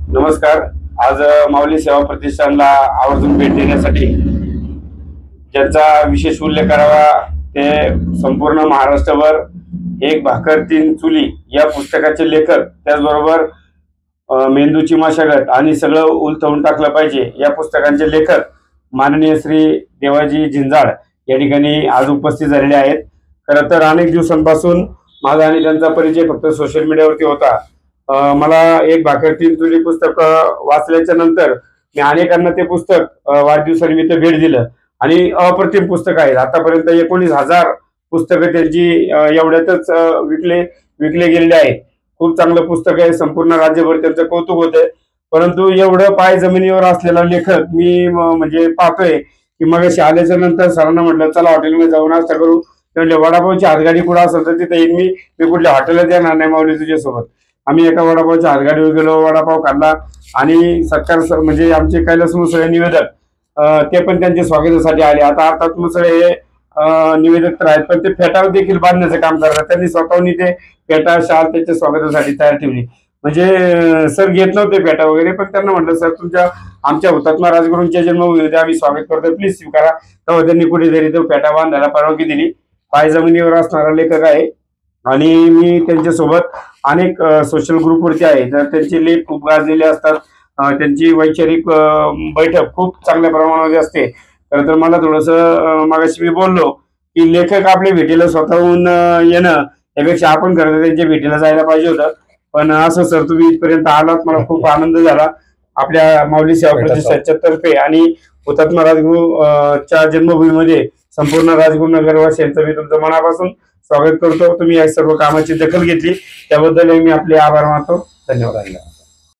नमस्कार। आज माऊली सेवा प्रतिष्ठानला आवर्जून भेट देण्यासाठी ज्यांचा विशेष उल्लेख करावा ते संपूर्ण महाराष्ट्रभर एक भाकर तीन चुली या पुस्तकाचे लेखक, त्याचबरोबर मेंदूची मशागत आणि सगळं उलथवून टाकलं पाहिजे या पुस्तकांचे लेखक माननीय श्री देवाजी झिंजाड या ठिकाणी आज उपस्थित झालेले आहेत। खरं तर अनेक दिवसांपासून माझा आणि त्यांचा परिचय फक्त सोशल मीडियावरती होता। मला एक भाकर तीन चुली पुस्तक वाचल्याच्या नंतर मी अनेकांना ते पुस्तक वाढदिवसानिमित्त भेट दिलं आणि अप्रतिम पुस्तक आहे। आतापर्यंत 19,000 पुस्तकं त्यांची एवढ्यातच विकले गेलेले आहेत। खूप चांगलं पुस्तक आहे, संपूर्ण राज्यभर त्यांचं कौतुक होतंय। परंतु एवढं पाय जमिनीवर असलेला लेखक मी म्हणजे पाहतोय की मग आल्याच्या नंतर सरांना म्हटलं चला हॉटेलमध्ये जाऊन नाश्ता करू। म्हणजे वडापावची हातगाडी कुठं असेल तर तिथे येईन मी कुठल्या हॉटेलला येणार नाही माऊली तुझ्यासोबत। आम्ही एका वडापावच्या हातगाडीवर गेलो, वडापाव खाल्ला आणि सत्कार म्हणजे आमचे कैलास मुसळे निवेदक ते पण त्यांच्या स्वागतासाठी आले। आता अर्थात मुसळे हे निवेदक तर आहेत, पण ते फेटा देखील बांधण्याचं काम करतात। त्यांनी स्वतःहून ते फेटा शाल त्याच्या स्वागतासाठी तयार ठेवली। म्हणजे सर घेत नव्हते फेटा वगैरे, पण त्यांना म्हटलं सर आमच्या हुतात्मा राजगुरूंच्या जन्मभूमीमध्ये आम्ही स्वागत करतोय, प्लीज स्वीकारा। तेव्हा त्यांनी कुठेतरी तो फेटा बांधायला परवानगी दिली। पाय जमिनीवर असणारा लेखक आहे आणि मी त्यांच्यासोबत अनेक सोशल ग्रुपवरती आहे, तर त्यांचे लेख खूप गाजलेले असतात। त्यांची वैचारिक बैठक खूप चांगल्या प्रमाणामध्ये असते। खरं तर मला थोडंसं मागाशी मी बोललो की लेखक आपल्या भेटीला स्वतःहून येणं यापेक्षा आपण खरं तर त्यांच्या भेटीला जायला पाहिजे होतं। पण असं सर तुम्ही इथपर्यंत आलात, मला खूप आनंद झाला। आपल्या माऊली सेवा प्रतिष्ठानच्या तर्फे आणि हुतात्मा राजगुरूच्या जन्मभूमीमध्ये संपूर्ण राजगुरू नगरवासियांचं मी तुमचं मनापासून स्वागत करतो। तुम्ही या सर्व कामाची दखल घेतली त्याबद्दल मी आपले आभार मानतो। धन्यवाद।